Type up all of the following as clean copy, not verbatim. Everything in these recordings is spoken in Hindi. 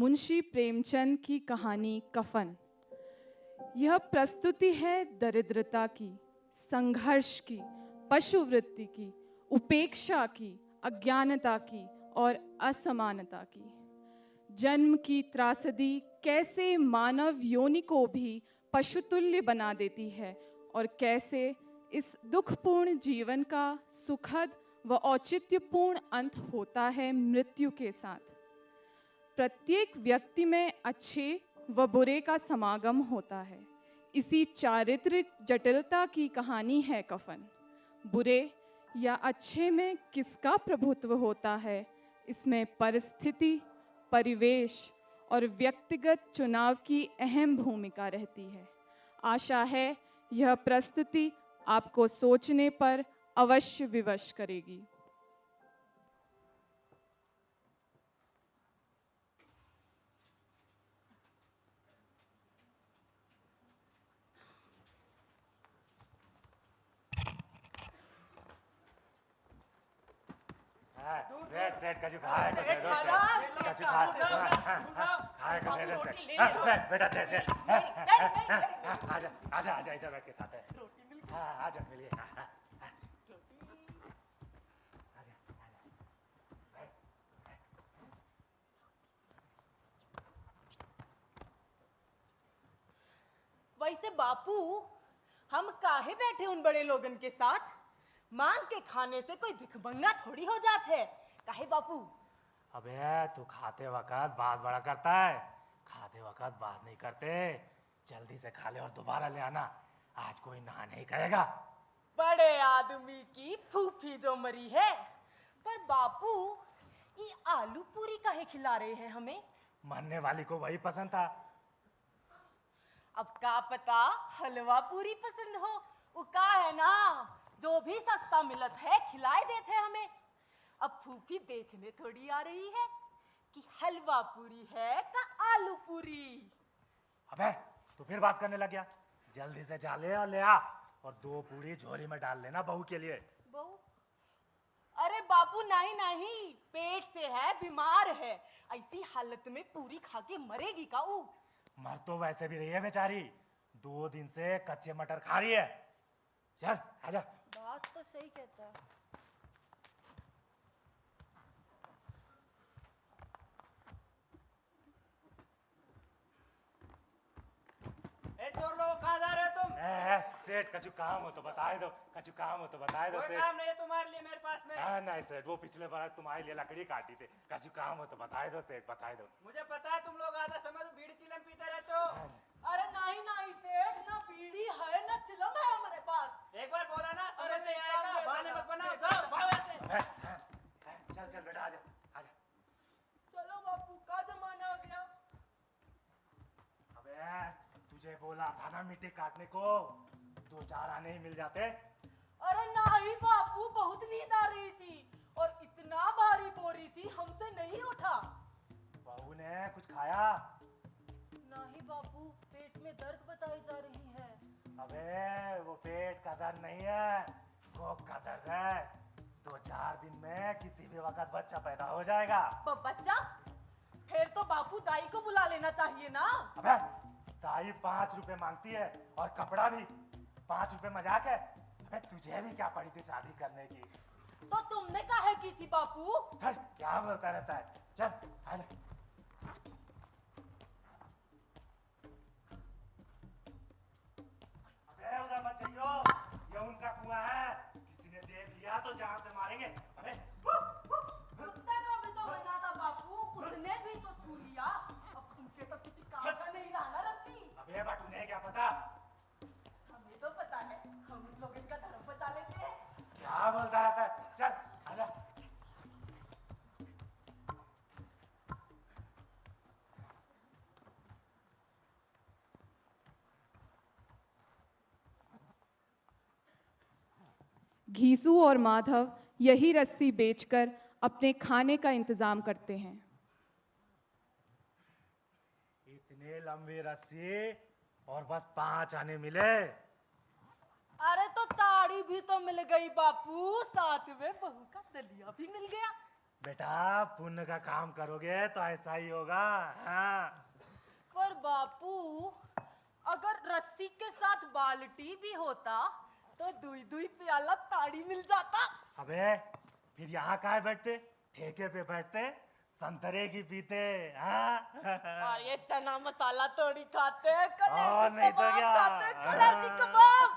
मुंशी प्रेमचंद की कहानी कफन। यह प्रस्तुति है दरिद्रता की, संघर्ष की, पशुवृत्ति की, उपेक्षा की, अज्ञानता की और असमानता की। जन्म की त्रासदी कैसे मानव योनि को भी पशुतुल्य बना देती है और कैसे इस दुखपूर्ण जीवन का सुखद व औचित्यपूर्ण अंत होता है मृत्यु के साथ। प्रत्येक व्यक्ति में अच्छे व बुरे का समागम होता है। इसी चारित्रिक जटिलता की कहानी है कफन। बुरे या अच्छे में किसका प्रभुत्व होता है, इसमें परिस्थिति, परिवेश और व्यक्तिगत चुनाव की अहम भूमिका रहती है। आशा है यह प्रस्तुति आपको सोचने पर अवश्य विवश करेगी। सेठ सेठ कजू खाए को दे दो सेठ कजू खाए को दे दो सेठ बेटा दे दे आजा आजा आजा इधर बैठ के खाते हैं। आजा मिलिए आजा वैसे बापू, हम काहे बैठे उन बड़े लोगन के साथ? मांग के खाने से कोई भिखमंगा थोड़ी हो जात है। काहे बापू? अबे तू खाते वक्त बात बड़ा करता है, खाते वक्त बात नहीं करते। जल्दी से खा ले और दोबारा ले आना, आज कोई ना नहीं कहेगा। बड़े आदमी की फूफी जो मरी है। पर बापू, ये आलू पूरी काहे खिला रहे हैं हमें? मरने वाली को वही पसंद था। अब का पता हलवा पूरी पसंद हो। वो का है ना, जो भी सस्ता मिलत है खिलाए देते हमें। अब फूफी देखने थोड़ी आ रही है कि हलवा पूरी है का आलू पूरी। अबे तू फिर बात करने लग गया। जल्दी से जा ले और ले आ, और 2 पूरी झोली में डाल लेना बहू के लिए। बहू? अरे बापू नहीं नहीं, पेट से है, बीमार है। ऐसी हालत में पूरी खा के मरेगी का वो? मर तो वैसे भी रही है बेचारी, 2 दिन से कच्चे मटर खा रही है। चल आजा। बात तो सही कहता है। चोर लोग कहाँ जा रहे हो तुम? सेठ कछु काम हो तो बता दो, कछु काम हो तो बता दो कोई सेठ। काम नहीं है तुम्हारे लिए मेरे पास में। नहीं सेठ, वो पिछले बार तुम्हारे लिए लकड़ी काटी थी। कछु काम हो तो बता दो सेठ, बता दो। मुझे पता है तुम लोग आधा समय तो बीड़ी चिलम पीते रहते हो। अरे नहीं नहीं सेठ, ना बीड़ी है ना चिलम है हमारे पास। एक बार बोला ना, अरे समझ नहीं सेठ, आएगा, काम बहाने है, मत बनाओ, सेठ, जाओ भागो ऐसे। चल चल बेटा आजा आजा। चलो बापू, का जमाना आ गया। अबे तुझे बोला था ना मिट्टी काटने को, 2-4 आने ही मिल जाते। अरे नहीं बापू, बहुत नींद आ रही थी और इतना भारी बोरी थी, हमसे नहीं उठा। बहू ने कुछ खाया? नहीं बापू, पेट में दर्द बताई जा रही है। अबे वो पेट का दर्द नहीं है, कोख का दर्द है। 2-4 दिन में किसी भी वक्त बच्चा पैदा हो जाएगा। बच्चा? फिर तो बापू दाई को बुला लेना चाहिए ना। अबे दाई 5 रुपए मांगती है और कपड़ा भी 5 रुपए मजाक है। अबे तुझे भी क्या पड़ी थी शादी करने की? तो तुमने काहे की थी बापू? क्या बोलता रहता है, चल आजा। अबे उधर मत जाइयो, ये उनका कुआं है, किसी ने देख लिया तो जान से मारेंगे। अबे कुत्ते को भी तो मना था बापू, उसने भी तो छू लिया। अब उनके तो किसी काम का नहीं रहा ना रस्सी। अबे बट उन्हें क्या पता? हमें तो पता है, हम उन लोगों का धर्म बचा लेते हैं। क्या बोलता रहता है, चल आजा। घीसू और माधव यही रस्सी बेचकर अपने खाने का इंतजाम करते हैं। इतने लंबी रस्सी और बस 5 आने मिले। अरे तो ताड़ी भी तो मिल गई बापू, साथ में बहू का दलिया भी मिल गया। बेटा पुण्य का काम करोगे तो ऐसा ही होगा। हाँ। पर बापू अगर रस्सी के साथ बाल्टी भी होता तो दुई दुई प्याला ताड़ी मिल जाता। अबे फिर यहाँ काहे बैठते, ठेके पे बैठते संतरे की पीते। हाँ? और ये चना मसाला थोड़ी खाते, और कलेजी नहीं तो कबाब क्या? खाते, कलेजी कबाब।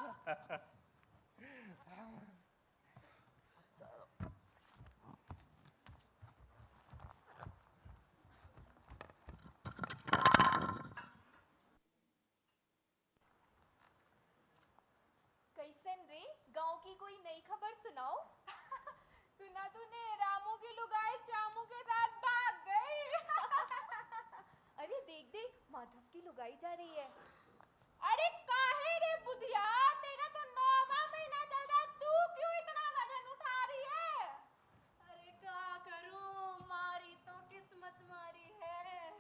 कैसन रे, गांव की कोई नई खबर सुनाओ। सुना तूने, रामू की लुगाई चामू के साथ भाग गई। अरे देख देख, माधव की लुगाई जा रही है। अरे काहे रे बुधिया, तेरा तो 9वां महीना चल रहा, तू क्यों इतना वजन उठा रही है? अरे क्या करूं, मारी तो किस्मत मारी है।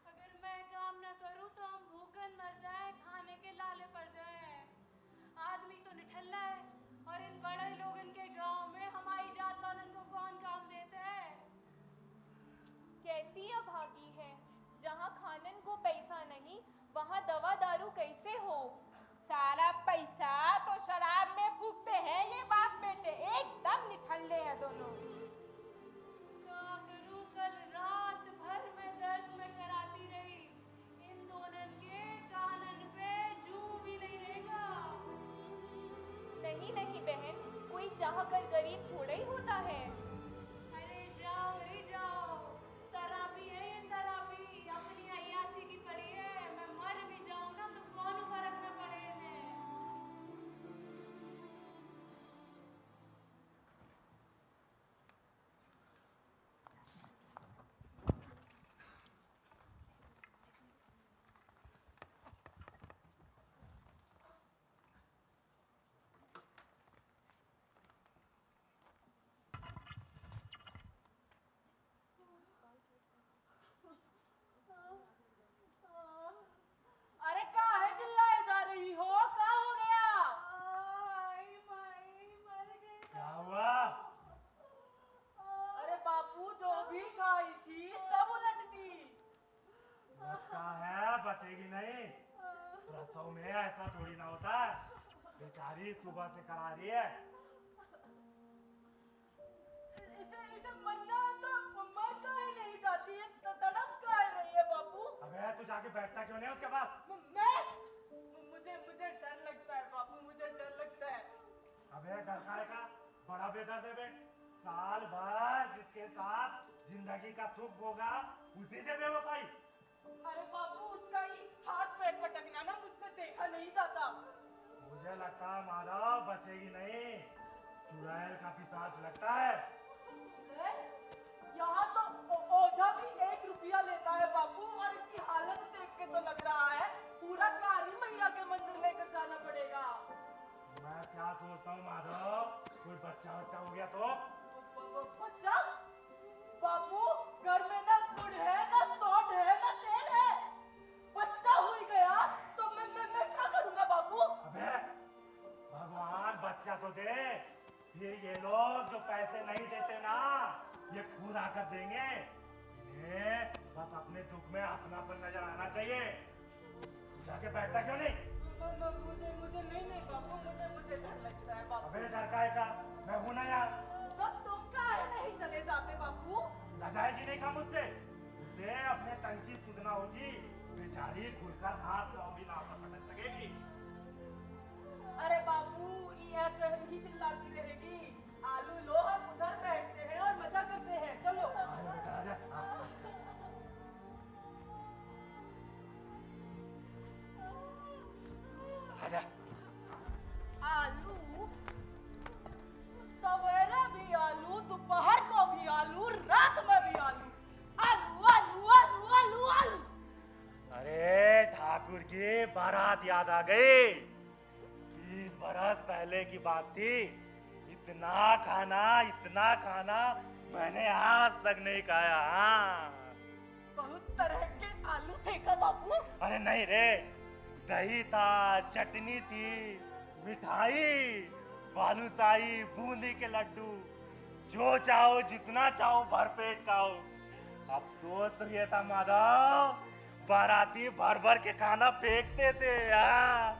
अगर मैं काम न करूं तो हम भूखन मर जाए, खाने के लाले पड़ जाए। आदमी तो निठल्ला है और इन बड़े लोगन के गांव में हमारी जात वालन को कौन काम देते हैं। कैसी अभागी है, जहाँ खानन को पैसा नहीं वहाँ दवा दारू कैसे हो। सारा पैसा तो शराब में फूकते हैं ये बाप बेटे, एकदम निठल्ले हैं दोनों। क्या करूं, कल रात भर मैं दर्द में कराती रही। इन दोनों के कानन पे जू भी नहीं रहेगा। नहीं नहीं बहन, कोई चाह कर गरीब थोड़ा ही होता है। अरे जाओ रे जाओ, शराबी है ये शराबी, अपनी अय्यासी की पड़ी है। मैं मर भी जाऊं ना तो कौन फर्क न पड़े इन्हें। अरे काहे चिल्लाए जा रही हो, क्या हो गया? क्या हुआ? अरे बापू जो भी खाई थी सब उलट दी। लगता है बचेगी नहीं। रसों में ऐसा थोड़ी ना होता है, बेचारी सुबह से करा रही है। इसे मरना तो मर काहे नहीं जाती है, तड़प काहे रही है बापू? अबे तू जाके बैठता क्यों नहीं उसके पास? मुझे डर लगता है बापू, मुझे डर लगता है। अबे डर काहे का, बड़ा बेदर्द है बे। साल भर जिसके साथ जिंदगी का सुख होगा उसी से बेवफाई। अरे बापू उसका ही हाथ पैर पटकना ना मुझसे देखा नहीं जाता। मुझे लगता है माधव बचेगी नहीं, चुड़ैल का पिशाच लगता है। यहाँ तो ओझा भी 1 रुपया लेता है बापू, और इसकी हालत देख के तो लग रहा है पूरा काली मैया के मंदिर लेकर जाना पड़ेगा। मैं क्या सोचता हूँ माधव, कोई बच्चा हो गया तो? बच्चा? बापू घर में ना गुड़ है, ना सौंठ है, ना तेल है। बच्चा हो ही गया तो मैं क्या करूँगा बापू? अबे भगवान बच्चा तो दे, फिर ये लोग जो पैसे नहीं देते ना ये खुद आकर देंगे। इन्हें बस अपने दुख में अपनापन नजर आना चाहिए। जाके बैठता क्यों नहीं? मुझे नहीं बापू, मुझे डर लगता है बापू। अबे डर काहे का, मैं हूं ना यार। तो तुम काहे नहीं चले जाते बापू? लजाएगी नहीं का मुझसे, उसे अपने तन की सुधना होगी। बेचारी खुलकर हाथ पाँव भी ना पटक सकेगी। अरे बापू ये ऐसे ही चिल्लाती रहेगी। आलू लो, हम उधर बैठते हैं और मजा करते हैं, चलो। अरे बेटा आजा। आजा। आलू सवेरे भी आलू, दोपहर को भी आलू, रात में भी आलू। आलू आलू आलू आलू आलू। अरे ठाकुर की बारात याद आ गई। 30 बरस पहले की बात थी। इतना खाना मैंने आज तक नहीं खाया। हाँ बहुत तरह के आलू थे का बापू? अरे नहीं रे, दही था, चटनी थी, मिठाई, बालूशाही, बूंदी के लड्डू, जो चाहो जितना चाहो भरपेट खाओ। अफसोस तो ये था माधव, बाराती भर भर के खाना फेंकते थे यार,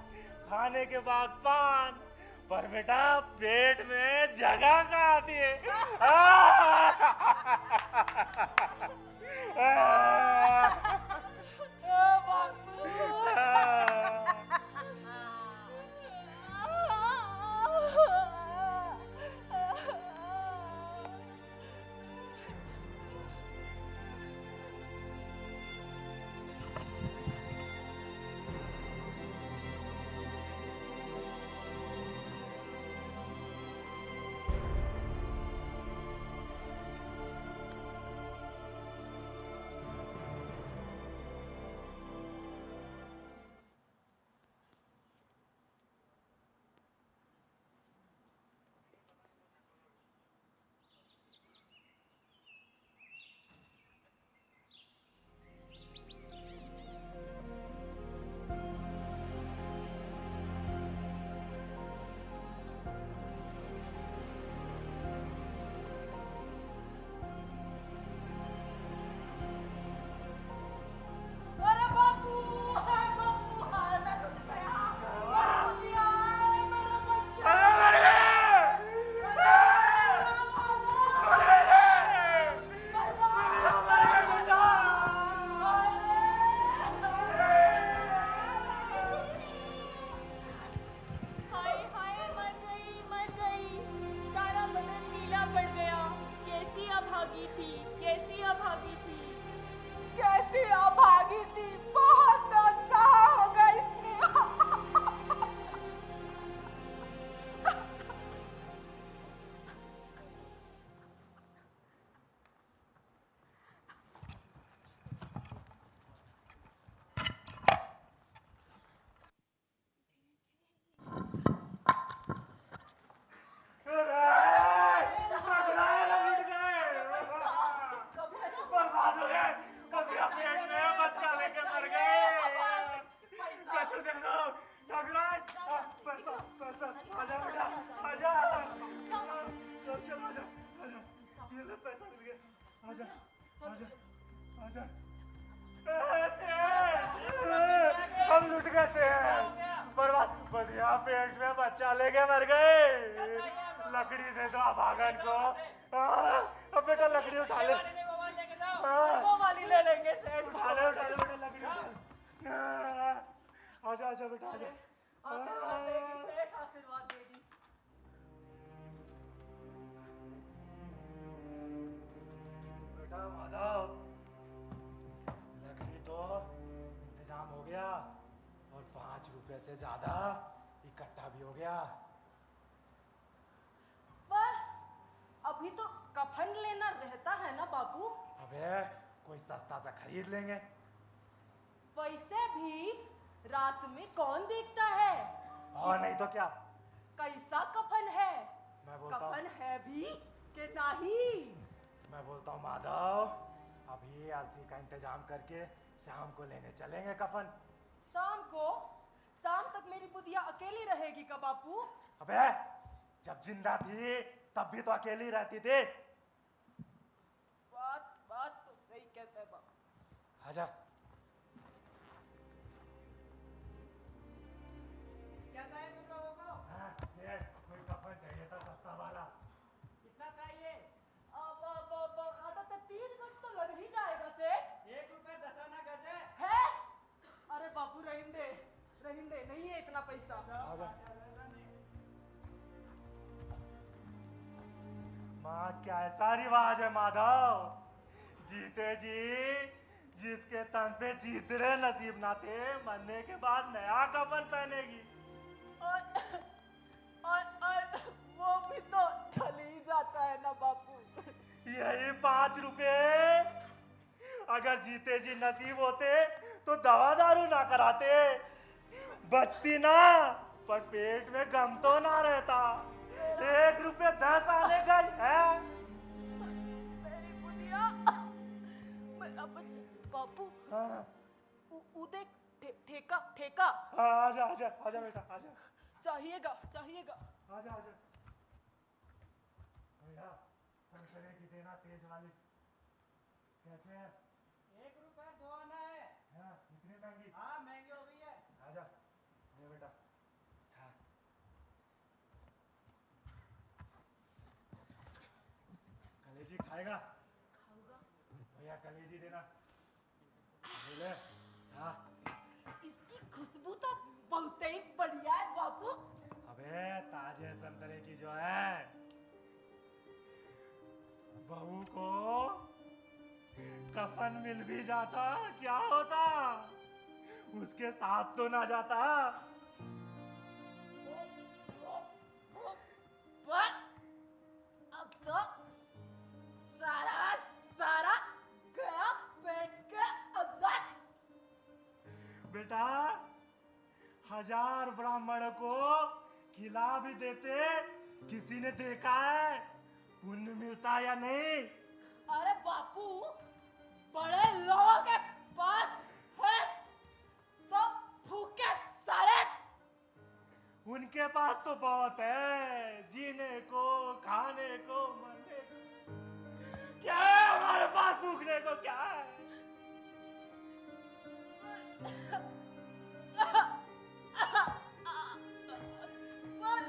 खाने के बाद पान, पर बेटा पेट में जगह कहाँ आती है। अरे बापू, हाय बापू, हाय मैं लुट गया। मेरा बुचिया, मेरा बच्चा। हाय हाय मर गई। सारा बदन नीला पड़ गया। कैसी अभागी थी, कैसी अभागी थी। कैसी अभागी थी, बहुत दर्द सहा होगा इसने। बर्बाद हो गए, कभी अपने पेट में बच्चा लेके मर गए। कछु दे दो, ठाकुरान, पैसा, पैसा, आजा बेटा, आजा, चल चल आजा, आजा, ये ले पैसा मिल गया, आजा, आजा, आजा। हम लुट गए से, बर्बाद, बढ़िया पेट में बच्चा लेके मर गए। लकड़ी दे दो अभागन को। अब बेटा लकड़ी उठा ले। वो वाली ले लेंगे सेठ। उठा ले बेटा लकड़ी उठा। आजा आजा बेटा आजा। आशीर्वाद देगी सेठ, आशीर्वाद देगी। बेटा माधव, लकड़ी तो इंतजाम हो गया और 5 रुपए से ज्यादा इकट्ठा भी हो गया। पर अभी तो कफन लेना रहता है ना बाबू। अबे कोई सस्ता सा खरीद लेंगे। वैसे भी रात में कौन देखता है। और नहीं तो क्या। कैसा कफन है, मैं बोलता हूँ, कफन है भी कि नहीं। मैं बोलता हूँ माधव, अभी आरती का इंतजाम करके शाम को लेने चलेंगे कफन। शाम तक मेरी बुधिया अकेली रहेगी का बापू। अबे जब जिंदा थी तब भी तो अकेली रहती थी। बात तो सही कहते हैं बाबू। आजा। क्या चाहिए तुम लोगों को? हाँ, सेठ, कोई कफन चाहिए था सस्ता वाला। कितना चाहिए? आधा तो 3 गज तो लग ही जाएगा सेठ। 1 रुपए 10 आना गज है। है? अरे बापू रहिंदे, नहीं है इतना पैसा। आजा। माँ कैसा रिवाज है माधव, जीते जी जिसके तन पे जीतड़े नसीब ना थे, मरने के बाद नया कफन पहनेगी। और वो भी तो चल ही जाता है ना बापू। यही 5 रुपए अगर जीते जी नसीब होते तो दवा दारू ना कराते, बचती ना, पर पेट में गम तो ना रहता। 1 रुपए 10 आने गई है। मेरी बुधिया, मेरा बच्चा बापू। हाँ, उ देख ठेका। आजा आजा आजा बेटा आजा चाहिएगा। आजा आजा। भैया तरह की देना, तेज वाली। कैसे है? 1 रुपए 2 आना है। हाँ, इतनी महंगी? हाँ महंगी हो गई है। आजा, ले बेटा। हाँ। कलेजी खाएगा? खाऊंगा। भैया कलेजी देना। ले ले। हाँ। इसकी खुशबू तो बहुत ही बढ़िया है बाबू। अबे ताजे संतरे की जो है, बहू को कफन मिल भी जाता क्या होता, उसके साथ तो ना जाता। पर अब तो सारा सारा गया पेट के अंदर। बेटा 1000 ब्राह्मण को खिला भी देते, किसी ने देखा है पुण्य मिलता या नहीं? अरे बापू, बड़े लोगों के पास है तो भूखे सारे। उनके पास तो बहुत है, जीने को, खाने को, मरने को। क्या है हमारे पास भूखने को? क्या है? पर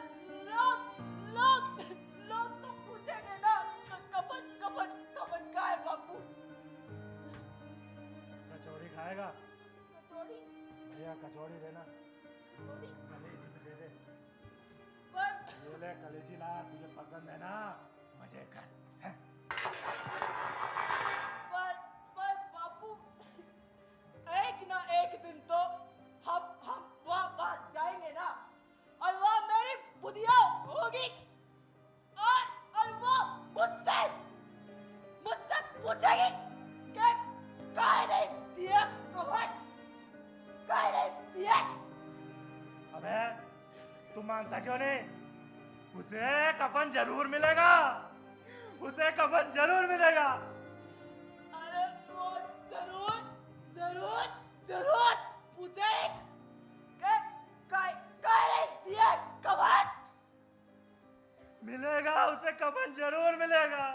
लोग तो पूछेंगे ना, कफन कफन कफन का है बापू? कचौड़ी खाएगा? कचौड़ी भैया कचौड़ी देना। कचौड़ी कलेजी भी दे दे। पर ये ले कलेजी ला, तुझे पसंद है ना, मजे कर। हैं? पर बापू, एक ना एक दिन तो हम वहाँ जाएंगे ना, और वहाँ मेरी बुधिया होगी, और वो मुझसे पूछेगी कि काहे नहीं दिया कफन, काहे नहीं दिया। अबे तू मानता क्यों नहीं? उसे कफन जरूर मिलेगा, उसे कफन जरूर मिलेगा। अरे वो जरूर जरूर जरूर पूछेगी कि काहे नहीं दिया कफन। मिलेगा, उसे कफन जरूर मिलेगा।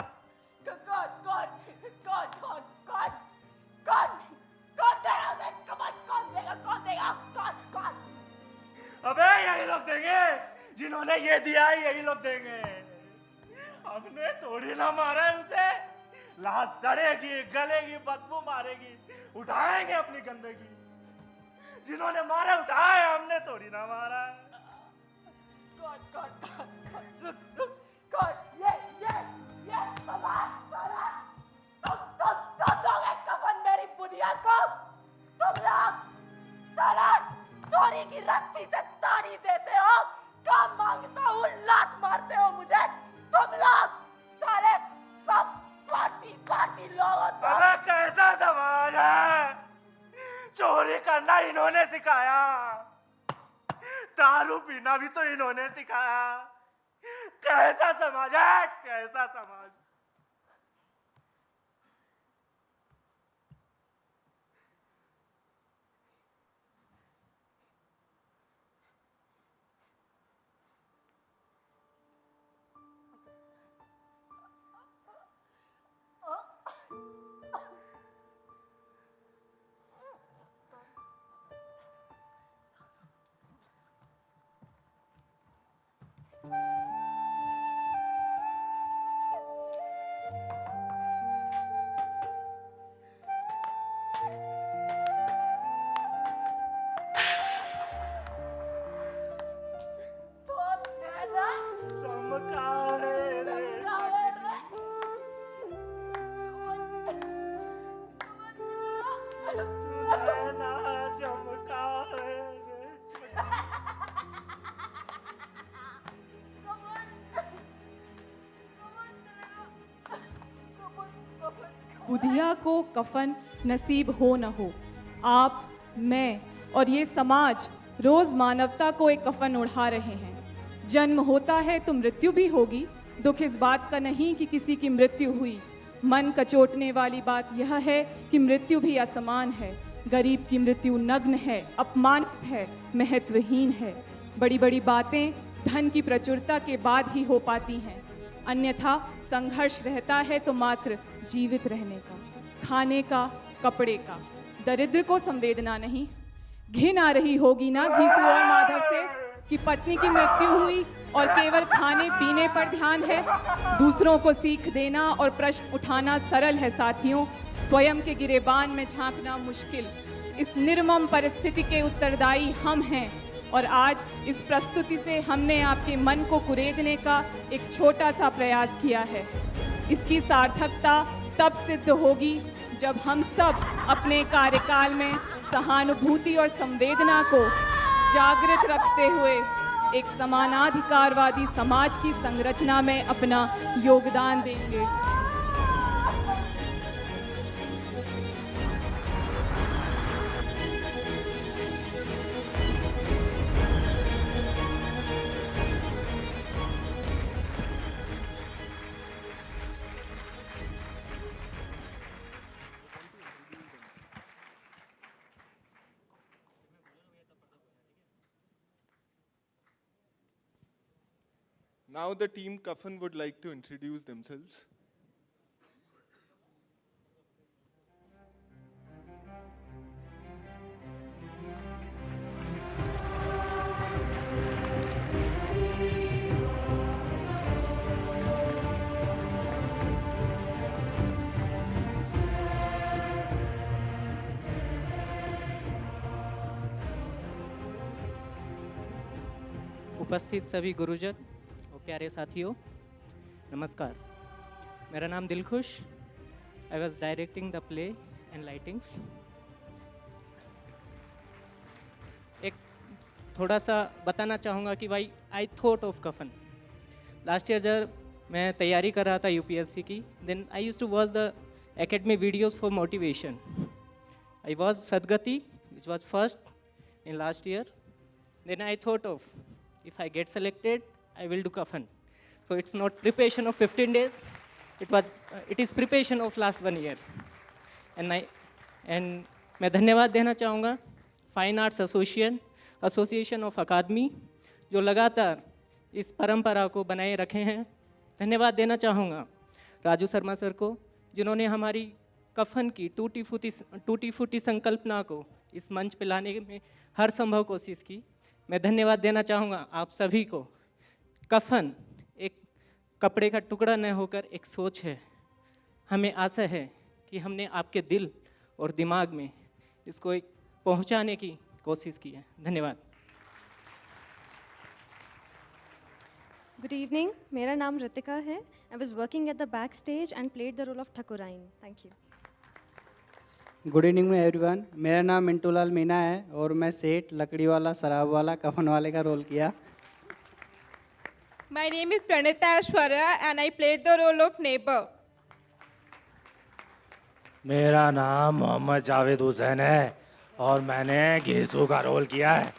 कौन देगा उसे कफन? कौन देगा? अबे यही लोग देंगे, जिन्होंने ये दिया है यही लोग देंगे। हमने थोड़ी ना मारा है उसे। लाश सड़ेगी, गलेगी, बदबू मारेगी, उठाएंगे अपनी गंदगी। जिन्होंने मारा उठाए, हमने थोड़ी ना मारा है। कौन? ये समाज तुम दोगे कफन मेरी बुधिया को? तुम लोग साला चोरी की रस्सी से ताड़ी देते हो, काम मांगता हूँ लात मारते हो मुझे। तुम लोग साले सब स्वार्थी लोग हो तुम। अबे कैसा समाज है? चोरी करना इन्होंने सिखाया, दारू पीना भी तो इन्होंने सिखाया। कैसा समाज है? कैसा समाज? बुधिया को कफन नसीब हो न हो, आप, मैं और ये समाज रोज मानवता को एक कफन ओढ़ा रहे हैं। जन्म होता है तो मृत्यु भी होगी। दुख इस बात का नहीं कि किसी की मृत्यु हुई। मन कचोटने वाली बात यह है कि मृत्यु भी असमान है। गरीब की मृत्यु नग्न है, अपमानित है, महत्वहीन है। बड़ी बड़ी बातें धन की प्रचुरता के बाद ही हो पाती हैं, अन्यथा संघर्ष रहता है तो मात्र जीवित रहने का, खाने का, कपड़े का। दरिद्र को संवेदना नहीं, घिन आ रही होगी ना घीसू और माधव से कि पत्नी की मृत्यु हुई और केवल खाने पीने पर ध्यान है। दूसरों को सीख देना और प्रश्न उठाना सरल है साथियों, स्वयं के गिरेबान में झांकना मुश्किल। इस निर्मम परिस्थिति के उत्तरदायी हम हैं और आज इस प्रस्तुति से हमने आपके मन को कुरेदने का एक छोटा सा प्रयास किया है। इसकी सार्थकता तब सिद्ध होगी जब हम सब अपने कार्यकाल में सहानुभूति और संवेदना को जागृत रखते हुए एक समानाधिकारवादी समाज की संरचना में अपना योगदान देंगे। Now the team Kafan would like to introduce themselves. उपस्थित सभी गुरुजन और प्यारे साथियों, नमस्कार। मेरा नाम Dilkhush. I was directing the play and lightings. एक थोड़ा सा बताना चाहूँगा कि भाई I thought of Kafan. Last year जब मैं तैयारी कर रहा था यूपीएससी की, then I use to watch the academy videos for motivation. I was Sadgati which was first in last year. Then I thought of, if I get selected, I will do Kafan. So it's not preparation of 15 days. It is preparation of last 1 year. And मैं धन्यवाद देना चाहूँगा फाइन आर्ट्स एसोसिएशन ऑफ अकादमी जो लगातार इस परंपरा को बनाए रखे हैं। धन्यवाद देना चाहूँगा राजू शर्मा सर को जिन्होंने हमारी कफन की टूटी फूटी संकल्पना को इस मंच पे लाने में हर संभव कोशिश की। मैं धन्यवाद देना चाहूँगा आप सभी को। कफन एक कपड़े का टुकड़ा न होकर एक सोच है। हमें आशा है कि हमने आपके दिल और दिमाग में इसको एक पहुँचाने की कोशिश की है। धन्यवाद। Good evening. मेरा नाम रितिका है। I was working at the backstage and played the role of Thakurain. Thank you. Good evening everyone. मेरा नाम मिंटूलाल मीना है और मैं सेठ लकड़ी वाला शराब वाला कफन वाले का रोल किया। My name is Pranita Ashwarya and I played the role of neighbor. मेरा नाम मोहम्मद जावेद हुसैन है और मैंने घेसू का रोल किया है।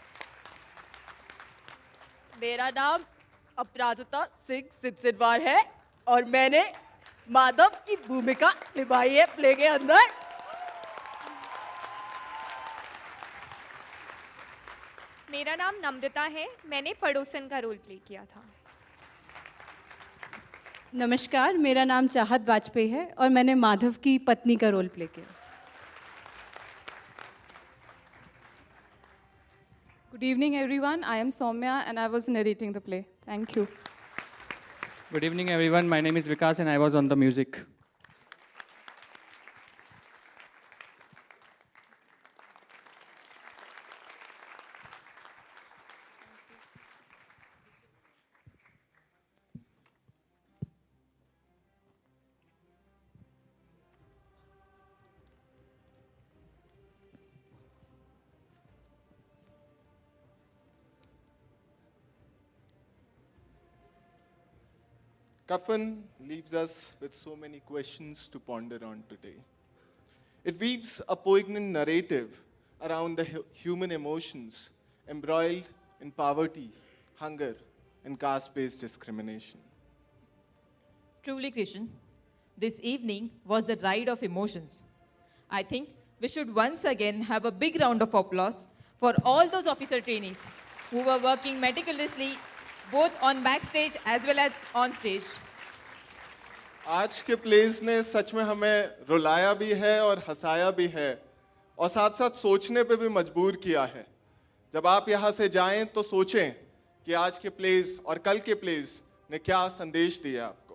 मेरा नाम अपराजिता सिंह सिद्धवार है और मैंने माधव की भूमिका निभाई है प्ले के अंदर। मेरा नाम नम्रता है, मैंने पड़ोसन का रोल प्ले किया था। नमस्कार, मेरा नाम चाहत वाजपेयी है और मैंने माधव की पत्नी का रोल प्ले किया। Good evening everyone, I am Soumya and I was narrating the play. Thank you. Good evening everyone, my name is Vikas and I was on the music. Kafan leaves us with so many questions to ponder on today. It weaves a poignant narrative around the human emotions embroiled in poverty, hunger, and caste-based discrimination. Truly, Krishan, this evening was the ride of emotions. I think we should once again have a big round of applause for all those officer trainees who were working meticulously both on backstage as well as on stage. आज के प्लेस ने सच में हमें रुलाया भी है और हंसाया भी है और साथ साथ सोचने पे भी मजबूर किया है। जब आप यहाँ से जाएं तो सोचें कि आज के प्लेस और कल के प्लेस ने क्या संदेश दिया आपको।